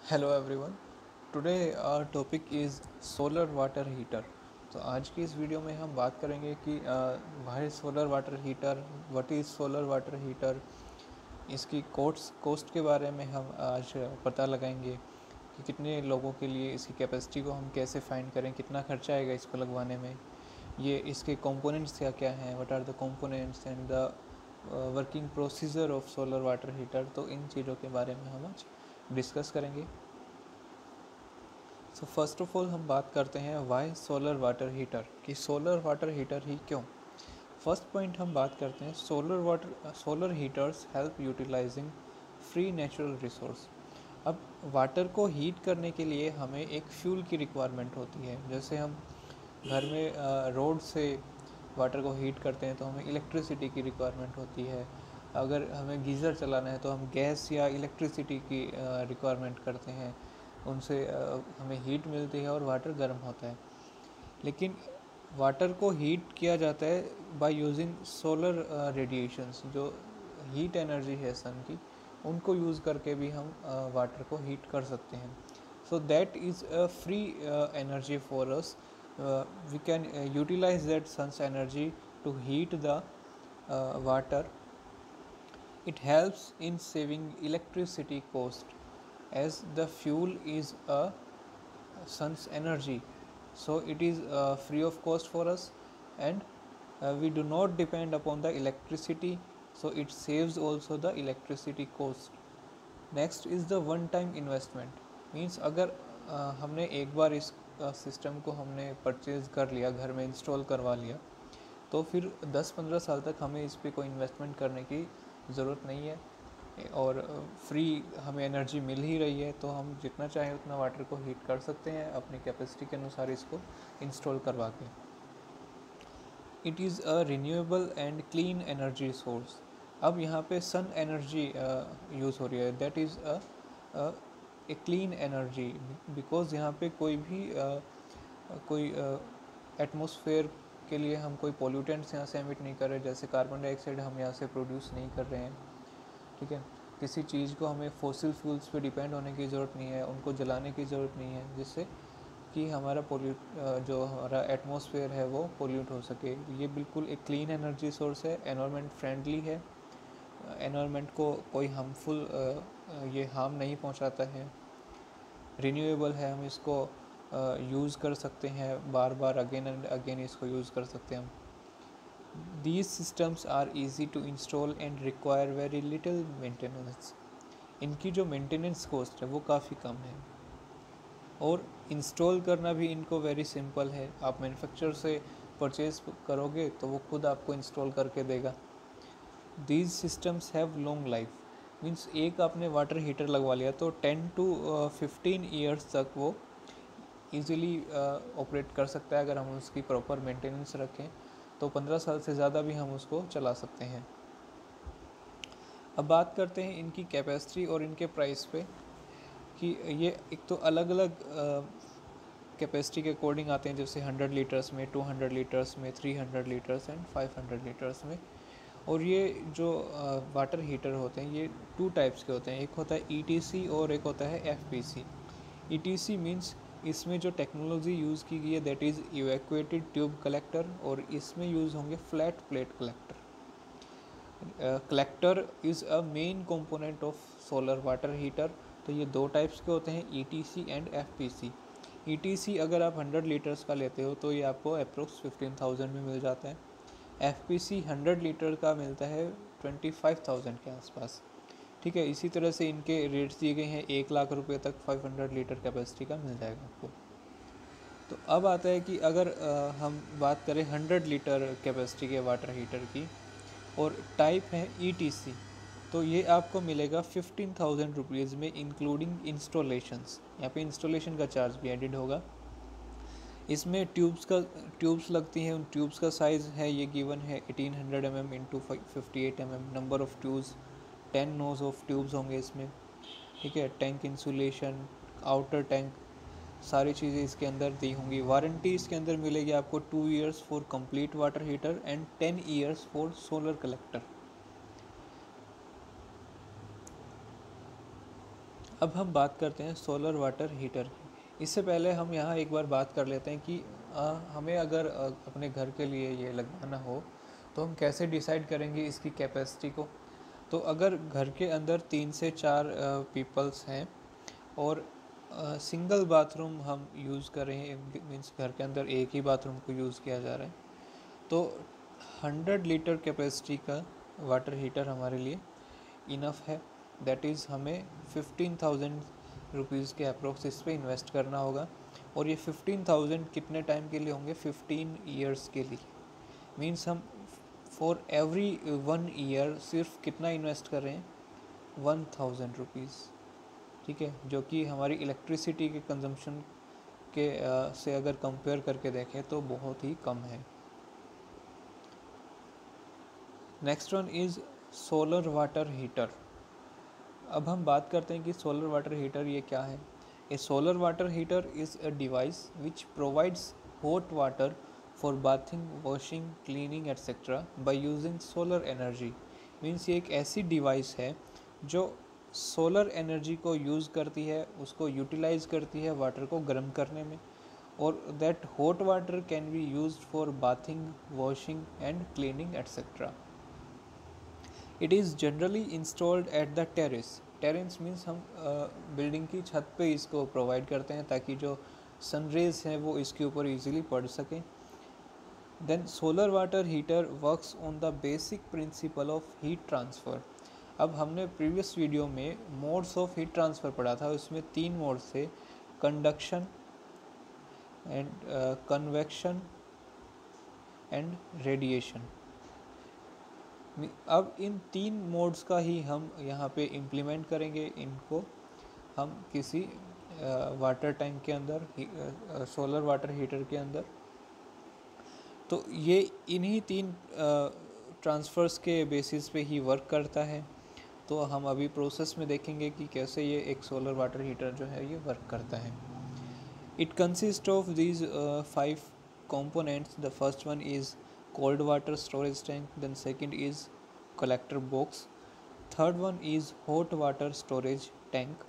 Hello everyone. Today our topic is solar water heater. तो आज की इस वीडियो में हम बात करेंगे कि why solar water heater, what is solar water heater, इसकी कोस्ट के बारे में हम आज पता लगाएंगे कि कितने लोगों के लिए इसकी कैपेसिटी को हम कैसे फाइंड करें, कितना खर्चा आएगा इसको लगवाने में, ये इसके कंपोनेंट्स क्या क्या हैं, what are the components and the working procedure of solar water heater. तो इन चीज़ों के बारे में हम आज डिस्कस करेंगे। सो फर्स्ट ऑफ ऑल हम बात करते हैं वाई सोलर वाटर हीटर, कि सोलर वाटर हीटर ही क्यों। फर्स्ट पॉइंट हम बात करते हैं solar heaters help utilising free natural resource. अब वाटर को हीट करने के लिए हमें एक फ्यूल की रिक्वायरमेंट होती है। जैसे हम घर में रोड से वाटर को हीट करते हैं तो हमें इलेक्ट्रिसिटी की रिक्वायरमेंट होती है। अगर हमें गीज़र चलाना है तो हम गैस या इलेक्ट्रिसिटी की रिक्वायरमेंट करते हैं, उनसे हमें हीट मिलती है और वाटर गर्म होता है। लेकिन वाटर को हीट किया जाता है बाय यूजिंग सोलर रेडिएशंस। जो हीट एनर्जी है सन की, उनको यूज़ करके भी हम वाटर को हीट कर सकते हैं। So that is a free energy for us. we can utilize that sun's energy to heat the water. It helps in saving electricity cost as the fuel is a sun's energy, so it is free of cost for us, and we do not depend upon the electricity, so it saves also the electricity cost. Next is the one time investment. Means अगर हमने एक बार इस system को हमने purchase कर लिया, घर में इंस्टॉल करवा लिया, तो फिर 10-15 साल तक हमें इस पर कोई इन्वेस्टमेंट करने की ज़रूरत नहीं है और फ्री हमें एनर्जी मिल ही रही है। तो हम जितना चाहें उतना वाटर को हीट कर सकते हैं अपनी कैपेसिटी के अनुसार इसको इंस्टॉल करवा के। It is a renewable and clean energy source. अब यहाँ पे सन एनर्जी यूज़ हो रही है, that is a clean energy, because यहाँ पे कोई एटमॉस्फेयर के लिए हम कोई पोल्यूटेंट्स यहाँ से एमिट नहीं कर रहे, जैसे कार्बन डाइऑक्साइड हम यहाँ से प्रोड्यूस नहीं कर रहे हैं। ठीक है, किसी चीज़ को हमें फॉसिल फ्यूल्स पे डिपेंड होने की ज़रूरत नहीं है, उनको जलाने की ज़रूरत नहीं है, जिससे कि हमारा जो हमारा एटमॉस्फेयर है वो पोल्यूट हो सके। ये बिल्कुल एक क्लीन एनर्जी सोर्स है, एनवायरनमेंट फ्रेंडली है, एनवायरनमेंट को कोई हार्मफुल ये हार्म नहीं पहुंचाता है, रिन्यूएबल है, हम इसको यूज़ कर सकते हैं, बार बार अगेन एंड अगेन इसको यूज़ कर सकते हैं हम। These systems are easy to install and require very little maintenance. इनकी जो मेंटेनेंस कॉस्ट है वो काफ़ी कम है और इंस्टॉल करना भी इनको वेरी सिंपल है। आप मैन्युफैक्चरर से परचेज़ करोगे तो वो खुद आपको इंस्टॉल करके देगा। These systems have long life. Means एक आपने वाटर हीटर लगवा लिया तो 10 to 15 ईयर्स तक वो ईज़िली ऑपरेट कर सकता है। अगर हम उसकी प्रॉपर मेंटेनेंस रखें तो 15 साल से ज़्यादा भी हम उसको चला सकते हैं। अब बात करते हैं इनकी कैपेसिटी और इनके प्राइस पे, कि ये एक तो अलग अलग कैपेसिटी के अकॉर्डिंग आते हैं, जैसे 100 लीटर्स में, 200 लीटर्स में, 300 लीटर्स एंड 500 लीटर्स में। और ये जो वाटर हीटर होते हैं ये 2 टाइप्स के होते हैं, एक होता है ETC और एक होता है FPC। ETC मीन्स इसमें जो टेक्नोलॉजी यूज़ की गई है that is evacuated tube collector, और इसमें यूज़ होंगे flat plate collector. Collector is a main component of solar water heater. तो ये 2 टाइप्स के होते हैं, ETC एंड FPC। ETC अगर आप 100 लीटर्स का लेते हो तो ये आपको अप्रोक्स 15,000 में मिल जाता है। FPC 100 लीटर का मिलता है 25,000 के आसपास। ठीक है, इसी तरह से इनके रेट्स दिए गए हैं, 1 लाख रुपये तक 500 लीटर कैपेसिटी का मिल जाएगा आपको। तो अब आता है कि अगर हम बात करें 100 लीटर कैपेसिटी के वाटर हीटर की, और टाइप है ETC, तो ये आपको मिलेगा 15,000 रुपीज़ में इंक्लूडिंग इंस्टॉलेशंस। यहाँ पे इंस्टॉलेशन का चार्ज भी एडिड होगा। इसमें ट्यूब्स लगती हैं, उन ट्यूब्स का साइज़ है ये गिवन है 1800 mm into 58 mm। Number of tubes 10 nos of tubes होंगे इसमें। ठीक है, टैंक इंसुलेशन, आउटर टैंक, सारी चीज़ें इसके अंदर दी होंगी। वारंटी इसके अंदर मिलेगी आपको 2 years for complete water heater and 10 years for solar collector. अब हम बात करते हैं सोलर वाटर हीटर की। इससे पहले हम यहाँ एक बार बात कर लेते हैं कि हमें अगर अपने घर के लिए ये लगवाना हो तो हम कैसे डिसाइड करेंगे इसकी कैपेसिटी को। तो अगर घर के अंदर 3 से 4 पीपल्स हैं और सिंगल बाथरूम हम यूज़ कर रहे हैं, मीन्स घर के अंदर एक ही बाथरूम को यूज़ किया जा रहा है, तो 100 लीटर कैपेसिटी का वाटर हीटर हमारे लिए इनफ है। दैट इज़ हमें 15,000 रुपीज़ के अप्रोक्स इस पर इन्वेस्ट करना होगा। और ये 15,000 कितने टाइम के लिए होंगे? 15 ईयर्स के लिए। मीन्स हम फॉर एवरी 1 ईयर सिर्फ कितना इन्वेस्ट कर रहे हैं? 1,000 रुपीज़। ठीक है, जो कि हमारी इलेक्ट्रिसिटी के कंजम्पशन के से अगर कंपेयर करके देखें तो बहुत ही कम है। Next one is solar water heater. अब हम बात करते हैं कि सोलर वाटर हीटर ये क्या है। A solar water heater is a device which provides hot water for bathing, washing, cleaning etcetera by using solar energy. Means ये एक ऐसी डिवाइस है जो सोलर एनर्जी को यूज़ करती है, उसको यूटिलाइज करती है वाटर को गर्म करने में। और that hot water can be used for bathing, washing and cleaning etcetera. It is generally installed at the terrace. Terrace means हम बिल्डिंग की छत पे इसको प्रोवाइड करते हैं ताकि जो सनरेज हैं वो इसके ऊपर इजीली पड़ सकें। Then solar water heater works on the basic principle of heat transfer. अब हमने प्रीवियस वीडियो में मोड्स ऑफ हीट ट्रांसफ़र पढ़ा था, उसमें 3 मोड्स थे, conduction and convection and radiation. अब इन 3 मोड्स का ही हम यहाँ पे इम्प्लीमेंट करेंगे। इनको हम किसी वाटर टैंक के अंदर, सोलर वाटर हीटर के अंदर। तो ये इन्हीं 3 ट्रांसफ़र्स के बेसिस पे ही वर्क करता है। तो हम अभी प्रोसेस में देखेंगे कि कैसे ये एक सोलर वाटर हीटर जो है ये वर्क करता है। It consist of these 5 components. The first one is cold water storage tank, then second is collector box, third one is hot water storage tank,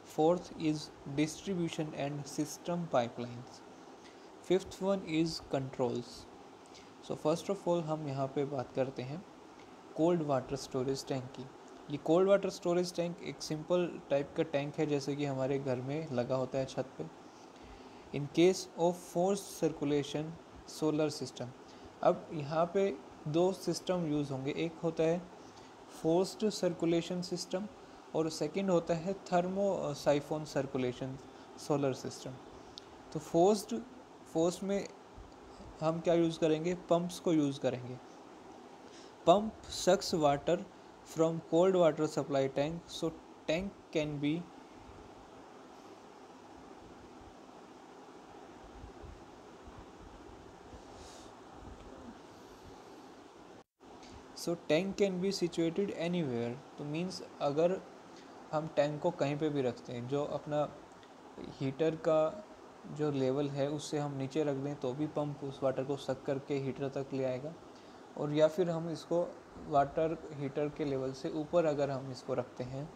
fourth is distribution and system pipelines, fifth one is controls. So first of all हम यहाँ पे बात करते हैं cold water storage tank की। ये cold water storage tank एक simple type का टैंक है जैसे कि हमारे घर में लगा होता है छत पे। In case of forced circulation solar system. अब यहाँ पे 2 सिस्टम यूज़ होंगे, एक होता है फोर्स्ड सर्कुलेशन सिस्टम और सेकंड होता है thermosiphon circulation solar system. तो फोर्स्ड में हम क्या यूज़ करेंगे? पंप्स को यूज़ करेंगे। Pump sucks water from cold water supply tank, so tank can be tank can be situated anywhere. तो मीन्स अगर हम टैंक को कहीं पे भी रखते हैं, जो अपना हीटर का जो लेवल है उससे हम नीचे रख दें तो भी पंप उस वाटर को सक करके हीटर तक ले आएगा। और या फिर हम इसको वाटर हीटर के लेवल से ऊपर अगर हम इसको रखते हैं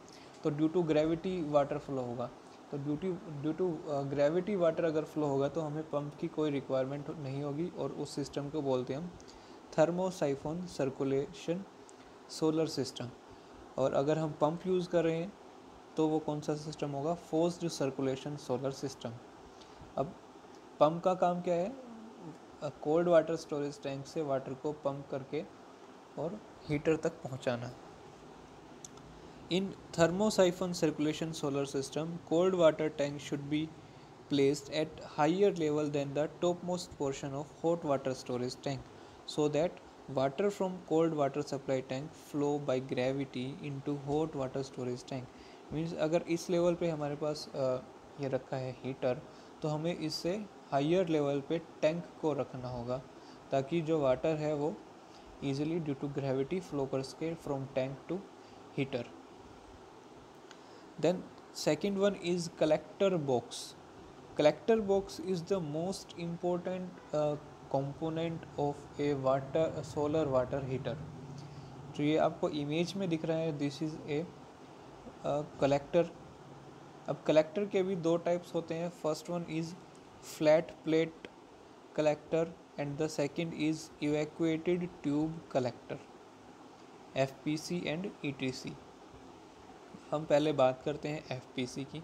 तो due to gravity water flow होगा। तो ड्यू टू ग्रेविटी वाटर अगर फ्लो होगा तो हमें पंप की कोई रिक्वायरमेंट नहीं होगी और उस सिस्टम को बोलते हैं हम थर्मोसाइफोन सर्कुलेशन सोलर सिस्टम। और अगर हम पंप यूज़ कर रहे हैं तो वो कौन सा सिस्टम होगा? Forced circulation solar system. अब पंप का काम क्या है? कोल्ड वाटर स्टोरेज टैंक से वाटर को पंप करके और हीटर तक पहुंचाना। In thermosiphon circulation solar system, cold water tank should be placed at higher level than the topmost portion of hot water storage tank, so that water from cold water supply tank flow by gravity into hot water storage tank. Means अगर इस level पे हमारे पास ये रखा है heater, तो हमें इससे हायर लेवल पे टैंक को रखना होगा ताकि जो वाटर है वो easily due to gravity flow कर सके from tank to heater. Then second one is collector box. Collector box is the most important component of a solar water heater. जो ये आपको इमेज में दिख रहा है, दिस इज़ ए कलेक्टर अब कलेक्टर के भी दो टाइप्स होते हैं, first one is flat plate collector and the second is evacuated tube collector, FPC and ETC। हम पहले बात करते हैं FPC की।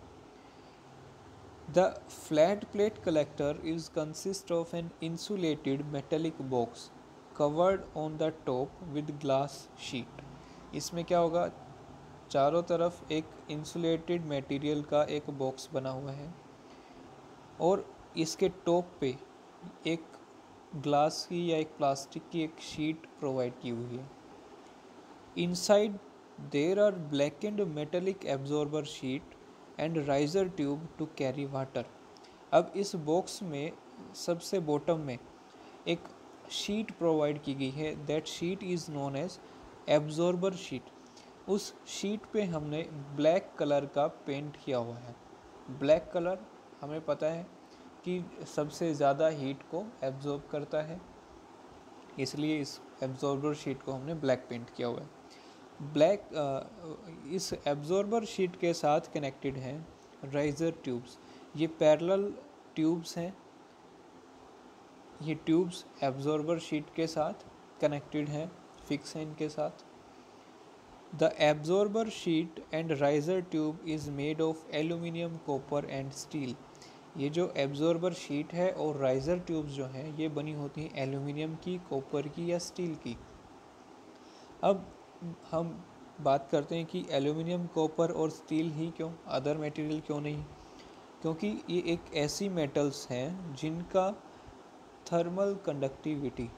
The flat plate collector is consist of an insulated metallic box covered on the top with glass sheet। इसमें क्या होगा, चारों तरफ एक इंसुलेटेड मटेरियल का एक बॉक्स बना हुआ है और इसके टॉप पे एक ग्लास की या एक प्लास्टिक की एक शीट प्रोवाइड की हुई है। Inside there are blackened metallic absorber sheet and riser tube to carry water. अब इस बॉक्स में सबसे बॉटम में एक शीट प्रोवाइड की गई है, that sheet is known as absorber sheet. उस शीट पे हमने ब्लैक कलर का पेंट किया हुआ है। ब्लैक कलर हमें पता है कि सबसे ज़्यादा हीट को एब्जॉर्ब करता है, इसलिए इस एब्जॉर्बर शीट को हमने ब्लैक पेंट किया हुआ है। इस एब्जॉर्बर शीट के साथ कनेक्टेड हैं राइजर ट्यूब्स। ये पैरेलल ट्यूब्स हैं, ये ट्यूब्स एब्जॉर्बर शीट के साथ कनेक्टेड हैं, फिक्स हैं इनके साथ। The absorber sheet and riser tube is made of aluminium, copper and steel. ये जो एब्जॉर्बर शीट है और राइजर ट्यूब्स जो हैं ये बनी होती हैं एल्यूमिनियम की, कॉपर की या स्टील की। अब हम बात करते हैं कि एल्यूमिनियम, कॉपर और स्टील ही क्यों, अदर मटेरियल क्यों नहीं? क्योंकि ये एक ऐसी मेटल्स हैं जिनका थर्मल कंडक्टिविटी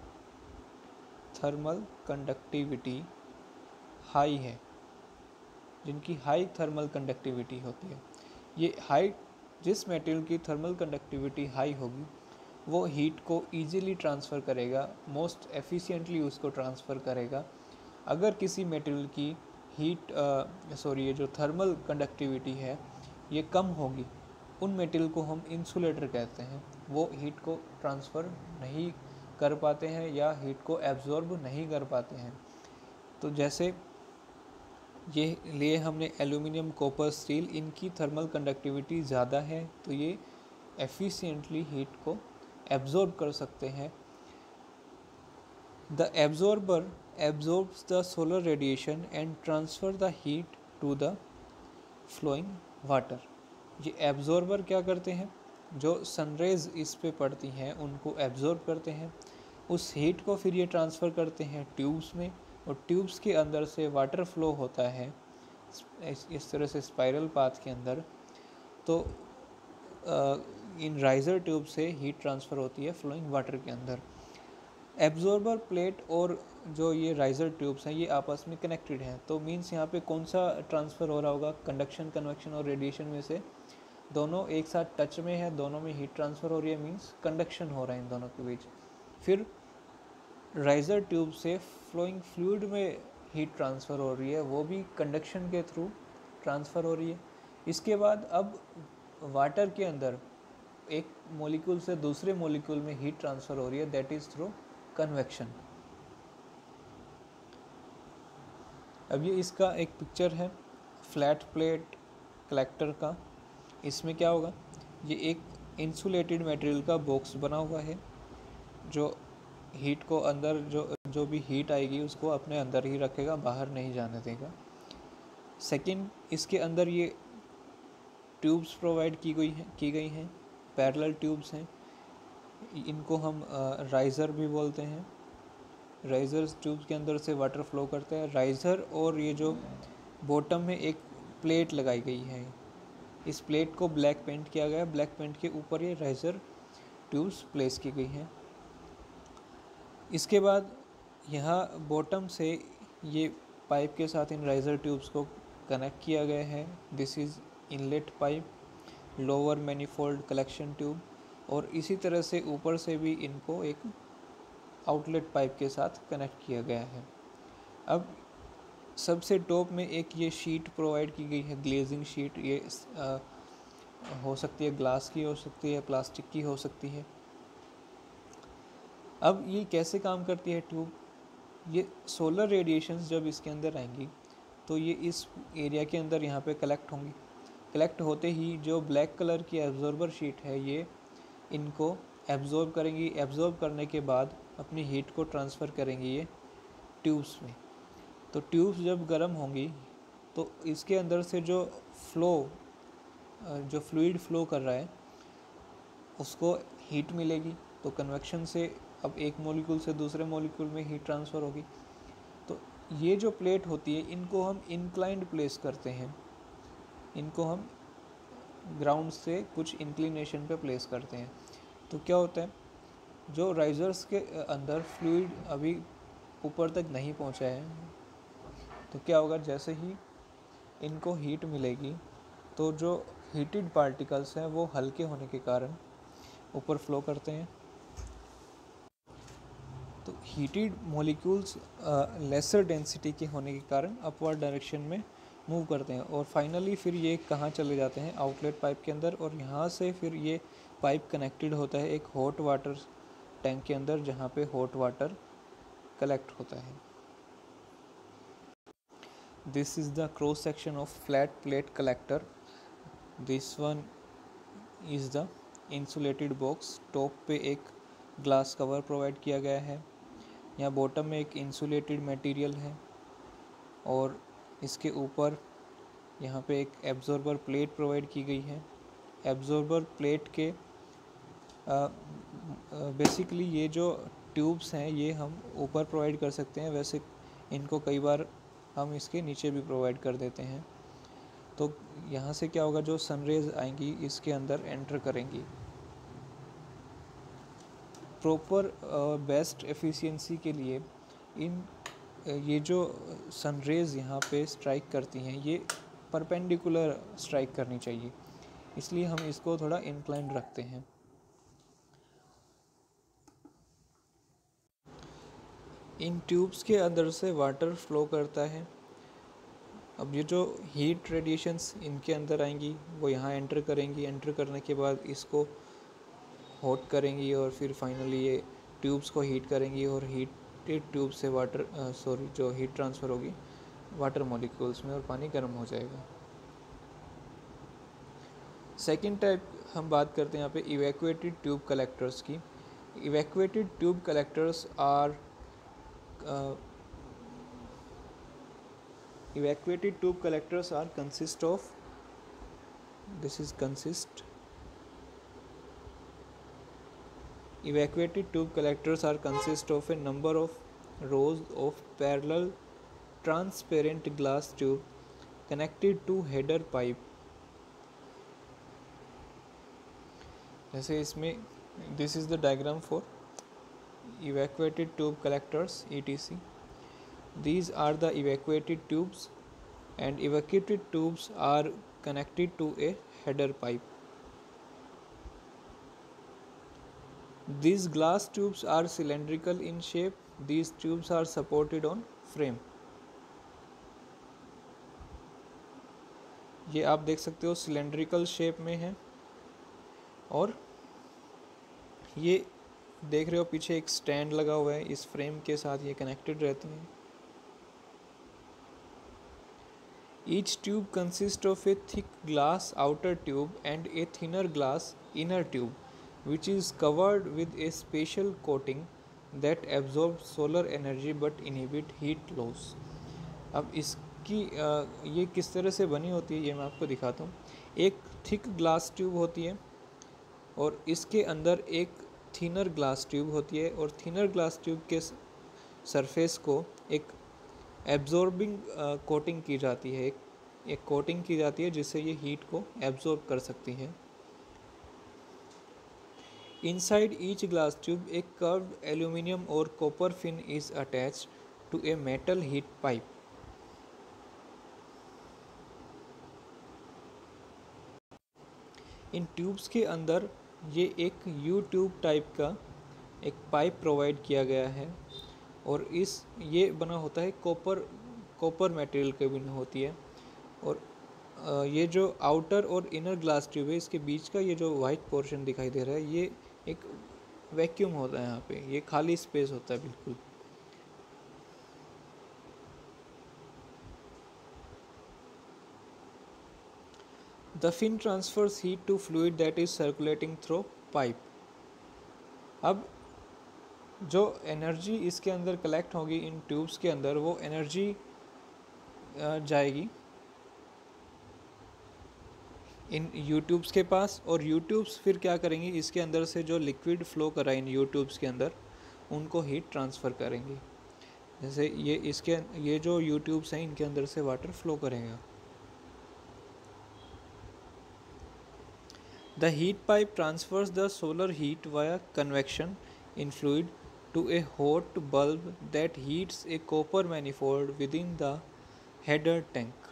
हाई है, जिनकी हाई थर्मल कंडक्टिविटी होती है। ये हाई, जिस मटेरियल की थर्मल कंडक्टिविटी हाई होगी वो हीट को ईजिली ट्रांसफ़र करेगा, मोस्ट एफिशिएंटली उसको ट्रांसफ़र करेगा। अगर किसी मटेरियल की ये जो थर्मल कंडक्टिविटी है ये कम होगी, उन मटेरियल को हम इंसुलेटर कहते हैं, वो हीट को ट्रांसफ़र नहीं कर पाते हैं या हीट को एब्जॉर्ब नहीं कर पाते हैं। तो जैसे ये लिए हमने एल्यूमिनियम, कॉपर, स्टील, इनकी थर्मल कंडक्टिविटी ज़्यादा है तो ये एफिशिएंटली हीट को एब्जॉर्ब कर सकते हैं। The absorber absorbs the solar radiation and transfer the heat to the flowing water। ये एब्जॉर्बर क्या करते हैं, जो सनरेज इस पे पड़ती हैं उनको एब्जॉर्ब करते हैं, उस हीट को फिर ये ट्रांसफ़र करते हैं ट्यूब्स में, और ट्यूब्स के अंदर से वाटर फ्लो होता है इस तरह से स्पाइरल पाथ के अंदर। तो इन राइजर ट्यूब से हीट ट्रांसफ़र होती है फ्लोइंग वाटर के अंदर। एब्जॉर्बर प्लेट और जो ये राइजर ट्यूब्स हैं ये आपस में कनेक्टेड हैं, तो मींस यहाँ पे कौन सा ट्रांसफ़र हो रहा होगा, कंडक्शन, कन्वेक्शन और रेडिएशन में से दोनों एक साथ टच में है, दोनों में हीट ट्रांसफ़र हो रही है, मींस कंडक्शन हो रहा है इन दोनों के बीच। फिर राइजर ट्यूब से फ्लोइंग फ्लूइड में हीट ट्रांसफ़र हो रही है, वो भी कंडक्शन के थ्रू ट्रांसफ़र हो रही है। इसके बाद अब वाटर के अंदर एक मॉलिक्यूल से दूसरे मॉलिक्यूल में हीट ट्रांसफ़र हो रही है, दैट इज़ थ्रू कन्वेक्शन। अब ये इसका एक पिक्चर है फ्लैट प्लेट कलेक्टर का। इसमें क्या होगा, ये एक इंसुलेटेड मटेरियल का बॉक्स बना हुआ है जो हीट को अंदर जो भी हीट आएगी उसको अपने अंदर ही रखेगा, बाहर नहीं जाने देगा। सेकंड, इसके अंदर ये ट्यूब्स प्रोवाइड की गई हैं, पैरेलल ट्यूब्स हैं, इनको हम राइज़र भी बोलते हैं। राइज़र ट्यूब्स के अंदर से वाटर फ्लो करता है। राइज़र और ये जो बॉटम में एक प्लेट लगाई गई है, इस प्लेट को ब्लैक पेंट किया गया, ब्लैक पेंट के ऊपर ये राइज़र ट्यूब्स प्लेस की गई हैं। इसके बाद यहाँ बॉटम से ये पाइप के साथ इन राइज़र ट्यूब्स को कनेक्ट किया गया है। This is inlet pipe, lower manifold collection tube, और इसी तरह से ऊपर से भी इनको एक आउटलेट पाइप के साथ कनेक्ट किया गया है। अब सबसे टॉप में एक ये शीट प्रोवाइड की गई है, ग्लेजिंग शीट। ये हो सकती है ग्लास की, हो सकती है प्लास्टिक की, हो सकती है। अब ये कैसे काम करती है ट्यूब, ये सोलर रेडिएशंस जब इसके अंदर आएंगी तो ये इस एरिया के अंदर यहाँ पे कलेक्ट होंगी, कलेक्ट होते ही जो ब्लैक कलर की एब्जॉर्बर शीट है ये इनको एब्जॉर्ब करेंगी। एब्जॉर्ब करने के बाद अपनी हीट को ट्रांसफ़र करेंगी ये ट्यूब्स में। तो ट्यूब्स जब गर्म होंगी तो इसके अंदर से जो जो फ्लूइड फ्लो कर रहा है उसको हीट मिलेगी। तो कन्वेक्शन से अब एक मॉलिक्यूल से दूसरे मॉलिक्यूल में हीट ट्रांसफ़र होगी। तो ये जो प्लेट होती है इनको हम इंक्लाइंड प्लेस करते हैं, इनको हम ग्राउंड से कुछ इंक्लिनेशन पे प्लेस करते हैं। तो क्या होता है, जो राइजर्स के अंदर फ्लूइड अभी ऊपर तक नहीं पहुंचा है, तो क्या होगा, जैसे ही इनको हीट मिलेगी तो जो हीटेड पार्टिकल्स हैं वो हल्के होने के कारण ऊपर फ्लो करते हैं। तो हीटेड मॉलिक्यूल्स लेसर डेंसिटी के होने के कारण अपवर्ड डायरेक्शन में मूव करते हैं और फाइनली फिर ये कहाँ चले जाते हैं, आउटलेट पाइप के अंदर। और यहाँ से फिर ये पाइप कनेक्टेड होता है एक हॉट वाटर टैंक के अंदर, जहाँ पे हॉट वाटर कलेक्ट होता है। This is the cross section of flat plate collector. This one is the insulated box. Top पे एक ग्लास कवर प्रोवाइड किया गया है, यहाँ बॉटम में एक इंसुलेटेड मटेरियल है और इसके ऊपर यहाँ पे एक एब्जॉर्बर प्लेट प्रोवाइड की गई है। एब्जॉर्बर प्लेट के बेसिकली ये जो ट्यूब्स हैं ये हम ऊपर प्रोवाइड कर सकते हैं, वैसे इनको कई बार हम इसके नीचे भी प्रोवाइड कर देते हैं। तो यहाँ से क्या होगा, जो सनरेज आएंगी इसके अंदर एंटर करेंगी। प्रॉपर बेस्ट एफिशिएंसी के लिए ये जो सनरेज यहाँ पे स्ट्राइक करती हैं ये परपेंडिकुलर स्ट्राइक करनी चाहिए, इसलिए हम इसको थोड़ा इंक्लाइंड रखते हैं। इन ट्यूब्स के अंदर से वाटर फ्लो करता है। अब ये जो हीट रेडिएशंस इनके अंदर आएंगी वो यहाँ एंटर करेंगी, एंटर करने के बाद इसको हॉट करेंगी और फिर फाइनली ये ट्यूब्स को हीट करेंगी और हीटेड ट्यूब से जो हीट ट्रांसफ़र होगी वाटर मॉलिक्यूल्स में और पानी गर्म हो जाएगा। सेकेंड टाइप हम बात करते हैं यहाँ पे इवैक्यूएटेड ट्यूब कलेक्टर्स की। Evacuated tube collectors are evacuated tube collectors are consist of evacuated tube collectors are consist of a number of rows of parallel transparent glass tube connected to header pipe। जैसे इसमें this is the diagram for evacuated tube collectors etc. These are the evacuated tubes and evacuated tubes are connected to a header pipe. These glass tubes are cylindrical in shape. These tubes are supported on frame. ये आप देख सकते हो cylindrical shape में है और ये देख रहे हो पीछे एक स्टैंड लगा हुआ है, इस फ्रेम के साथ ये कनेक्टेड रहते हैं। Each tube consists of a thick glass outer tube and a thinner glass inner tube, which is covered with a special coating that absorbs solar energy but inhibit heat loss. अब इसकी ये किस तरह से बनी होती है ये मैं आपको दिखाता हूँ। एक थिक ग्लास ट्यूब होती है और इसके अंदर एक थिनर ग्लास ट्यूब होती है और थिनर ग्लास ट्यूब के सरफेस को एक एब्जॉर्बिंग कोटिंग की जाती है, एक कोटिंग की जाती है जिससे ये हीट को एब्जॉर्ब कर सकती है। इनसाइड ईच ग्लास ट्यूब एक कर्व्ड एल्यूमिनियम और copper fin is attached to a metal heat pipe. इन ट्यूब्स के अंदर ये एक यू ट्यूब टाइप का एक पाइप प्रोवाइड किया गया है और ये बना होता है कॉपर मटेरियल के बनी होती है। और ये जो आउटर और इनर ग्लास ट्यूब है इसके बीच का ये जो वाइट पोर्शन दिखाई दे रहा है ये एक वैक्यूम होता है, यहाँ पे ये खाली स्पेस होता है बिल्कुल। The fin transfers heat to fluid that is circulating through pipe. अब जो एनर्जी इसके अंदर कलेक्ट होगी इन ट्यूब्स के अंदर, वो एनर्जी जाएगी इन यू ट्यूब्स के पास, और यू ट्यूब्स फिर क्या करेंगी, इसके अंदर से जो लिक्विड फ्लो करा इन यू ट्यूब्स के अंदर उनको हीट ट्रांसफ़र करेंगी। जैसे ये जो यू ट्यूब्स हैं इनके अंदर से वाटर फ्लो करेगा। The heat pipe transverse the solar heat via convection in fluid to a hot bulb that heats a copper manifold within the header tank.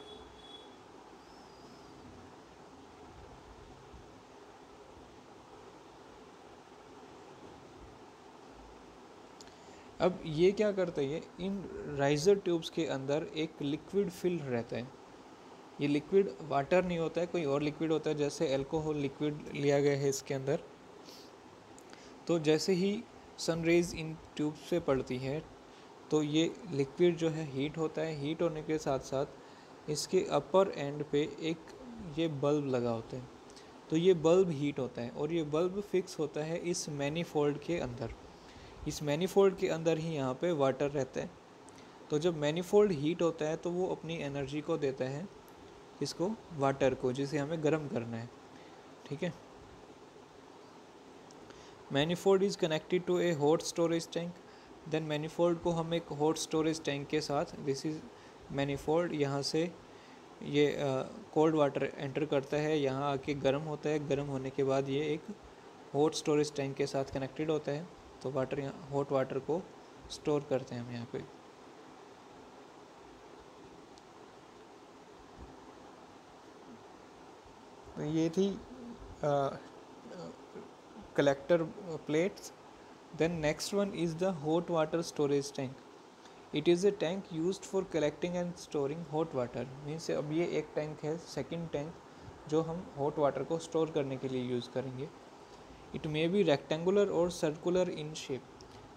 अब ये क्या करता है, इन राइजर ट्यूब्स के अंदर एक लिक्विड फिल रहता है। ये लिक्विड वाटर नहीं होता है, कोई और लिक्विड होता है, जैसे अल्कोहल लिक्विड लिया गया है इसके अंदर। तो जैसे ही सन रेज इन ट्यूब्स पे पड़ती है तो ये लिक्विड जो है हीट होता है। हीट होने के साथ साथ इसके अपर एंड पे एक ये बल्ब लगा होता है, तो ये बल्ब हीट होता है और ये बल्ब फिक्स होता है इस मैनीफोल्ड के अंदर। इस मैनीफोल्ड के अंदर ही यहाँ पे वाटर रहता है। तो जब मैनीफोल्ड हीट होता है तो वो अपनी एनर्जी को देता है इसको, वाटर को, जिसे हमें गर्म करना है। ठीक है। Manifold is connected to a hot storage tank. Then manifold को हम एक हॉट स्टोरेज टैंक के साथ, दिस इज़ मैनीफोल्ड, यहाँ से ये कोल्ड वाटर एंटर करता है, यहाँ आके गर्म होता है। गर्म होने के बाद ये एक हॉट स्टोरेज टैंक के साथ कनेक्टेड होता है। तो वाटर यहाँ, हॉट वाटर को स्टोर करते हैं हम यहाँ पे। तो ये थी collector plates. Then next one is the hot water storage tank. It is a tank used for collecting and storing hot water. Means अब ये एक टैंक है, सेकंड टैंक, जो हम हॉट वाटर को स्टोर करने के लिए यूज़ करेंगे। इट मे बी रेक्टेंगुलर और सर्कुलर इन शेप।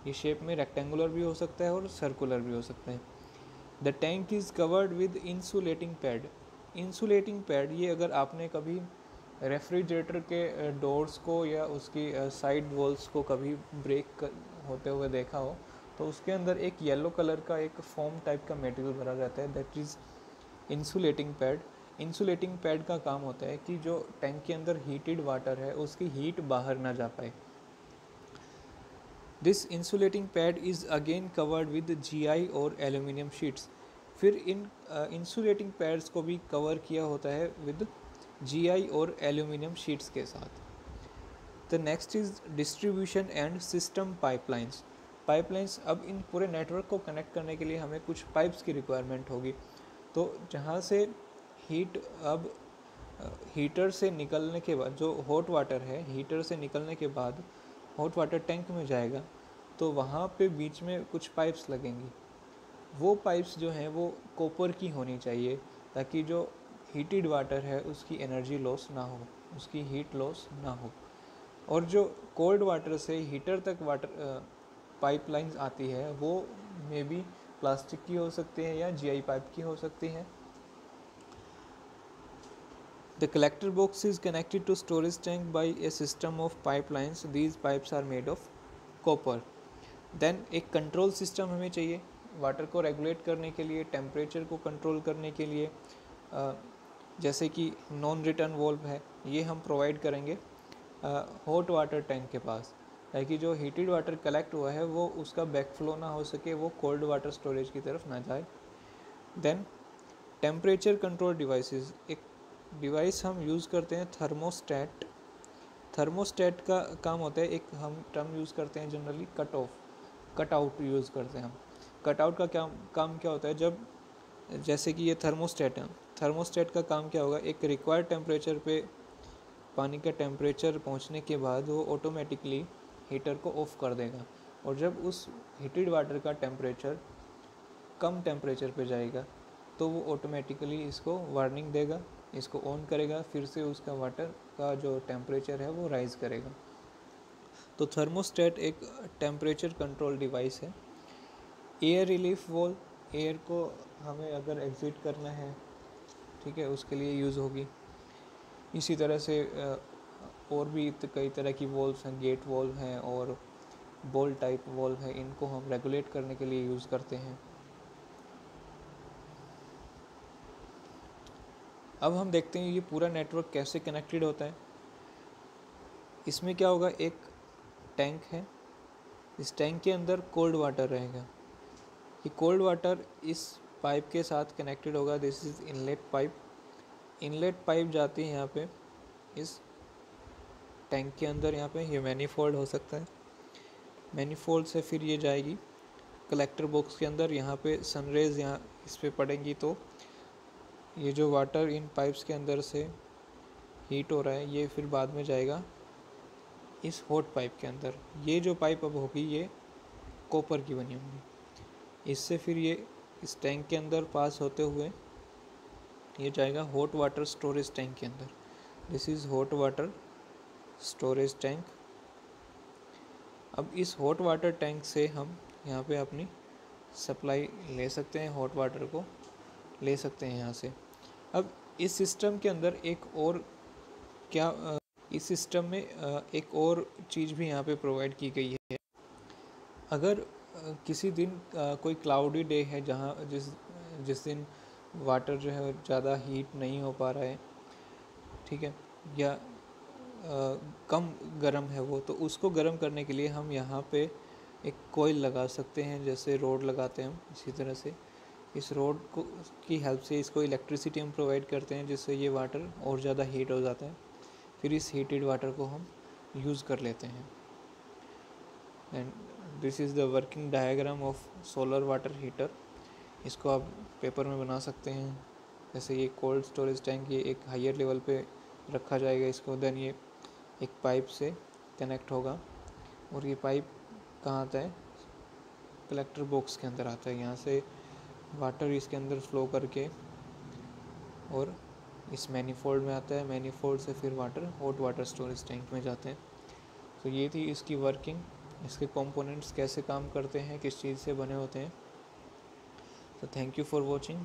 ये शेप में रेक्टेंगुलर भी हो सकता है और सर्कुलर भी हो सकता है। The tank is covered with insulating pad. Insulating pad, ये अगर आपने कभी रेफ्रिजरेटर के डोर्स को या उसकी साइड वॉल्स को कभी ब्रेक होते हुए देखा हो, तो उसके अंदर एक येलो कलर का एक फोम टाइप का मटेरियल भरा रहता है, that is insulating pad. Insulating pad का काम होता है कि जो टैंक के अंदर हीटेड वाटर है उसकी हीट बाहर ना जा पाए। This insulating pad is again covered with GI और एल्यूमिनियम शीट्स। फिर इन इंसुलेटिंग पैड्स को भी कवर किया होता है विद GI और एल्यूमिनियम शीट्स के साथ। The next is distribution and system pipelines. Pipelines, अब इन पूरे नेटवर्क को कनेक्ट करने के लिए हमें कुछ पाइप्स की रिक्वायरमेंट होगी। तो जहाँ से हीट, अब हीटर से निकलने के बाद जो हॉट वाटर है, हीटर से निकलने के बाद हॉट वाटर टैंक में जाएगा, तो वहाँ पे बीच में कुछ पाइप्स लगेंगी। वो पाइप्स जो हैं वो कॉपर की होनी चाहिए, ताकि जो हीटेड वाटर है उसकी एनर्जी लॉस ना हो, उसकी हीट लॉस ना हो। और जो कोल्ड वाटर से हीटर तक वाटर पाइपलाइंस आती है वो मे बी प्लास्टिक की हो सकती है या GI पाइप की हो सकती है। The collector box is connected to storage tank by a system of pipelines. These pipes are made of copper. Then एक कंट्रोल सिस्टम हमें चाहिए वाटर को रेगुलेट करने के लिए, टेम्परेचर को कंट्रोल करने के लिए, जैसे कि नॉन रिटर्न वॉल्व है, ये हम प्रोवाइड करेंगे हॉट वाटर टैंक के पास, ताकि जो हीटेड वाटर कलेक्ट हुआ है वो उसका बैकफ्लो ना हो सके, वो कोल्ड वाटर स्टोरेज की तरफ ना जाए। देन टेम्परेचर कंट्रोल डिवाइसेस, एक डिवाइस हम यूज़ करते हैं थर्मोस्टेट। थर्मोस्टेट का काम होता है, एक हम टर्म यूज़ करते हैं जनरली, कट आउट यूज़ करते हैं हम। कट आउट का काम क्या होता है, जब जैसे कि ये थर्मोस्टेट है, थर्मोस्टेट का काम क्या होगा, एक रिक्वायर्ड टेम्परेचर पे पानी का टेम्परेचर पहुंचने के बाद वो ऑटोमेटिकली हीटर को ऑफ़ कर देगा, और जब उस हीटेड वाटर का टेम्परेचर कम टेम्परेचर पे जाएगा तो वो ऑटोमेटिकली इसको वार्निंग देगा, इसको ऑन करेगा, फिर से उसका वाटर का जो टेम्परेचर है वो राइज़ करेगा। तो थर्मोस्टेट एक टेम्परेचर कंट्रोल डिवाइस है। एयर रिलीफ वॉल्व, एयर को हमें अगर एग्जिट करना है, ठीक है, उसके लिए यूज़ होगी। इसी तरह से और भी कई तरह की वॉल्व्स हैं, गेट वॉल्व हैं और बॉल टाइप वॉल्व है, इनको हम रेगुलेट करने के लिए यूज़ करते हैं। अब हम देखते हैं ये पूरा नेटवर्क कैसे कनेक्टेड होता है। इसमें क्या होगा, एक टैंक है, इस टैंक के अंदर कोल्ड वाटर रहेगा। ये कोल्ड वाटर इस पाइप के साथ कनेक्टेड होगा। This is inlet pipe. Inlet pipe जाती है यहाँ पे इस टैंक के अंदर, यहाँ पे ये मैनीफोल्ड हो सकता है, मैनीफोल्ड से फिर ये जाएगी कलेक्टर बॉक्स के अंदर। यहाँ पे सनरेज यहाँ इस पे पड़ेंगी तो ये जो वाटर इन पाइप्स के अंदर से हीट हो रहा है ये फिर बाद में जाएगा इस हॉट पाइप के अंदर। ये जो पाइप अब होगी ये कॉपर की बनी होगी। इससे फिर ये इस टैंक के अंदर पास होते हुए ये जाएगा हॉट वाटर स्टोरेज टैंक के अंदर। This is hot water storage tank. अब इस हॉट वाटर टैंक से हम यहाँ पे अपनी सप्लाई ले सकते हैं, हॉट वाटर को ले सकते हैं यहाँ से। अब इस सिस्टम के अंदर एक और इस सिस्टम में एक और चीज़ भी यहाँ पे प्रोवाइड की गई है। अगर किसी दिन कोई क्लाउडी डे है जहाँ जिस दिन वाटर जो है ज़्यादा हीट नहीं हो पा रहा है, ठीक है, या कम गर्म है वो, तो उसको गर्म करने के लिए हम यहाँ पे एक कोयल लगा सकते हैं, जैसे रोड लगाते हैं हम। इसी तरह से इस रोड को की हेल्प से इसको इलेक्ट्रिसिटी हम प्रोवाइड करते हैं, जिससे ये वाटर और ज़्यादा हीट हो जाता है। फिर इस हीटेड वाटर को हम यूज़ कर लेते हैं। And this is the working diagram of solar water heater. इसको आप पेपर में बना सकते हैं। जैसे ये कोल्ड स्टोरेज टैंक ये एक हायर लेवल पे रखा जाएगा इसको, देन ये एक पाइप से कनेक्ट होगा और ये पाइप कहाँ आता है, कलेक्टर बॉक्स के अंदर आता है। यहाँ से वाटर इसके अंदर फ्लो करके और इस मैनीफोल्ड में आता है, मैनीफोल्ड से फिर water hot water storage tank में जाते हैं। तो ये थी इसकी वर्किंग, इसके कंपोनेंट्स कैसे काम करते हैं, किस चीज़ से बने होते हैं। तो थैंक यू फॉर वॉचिंग।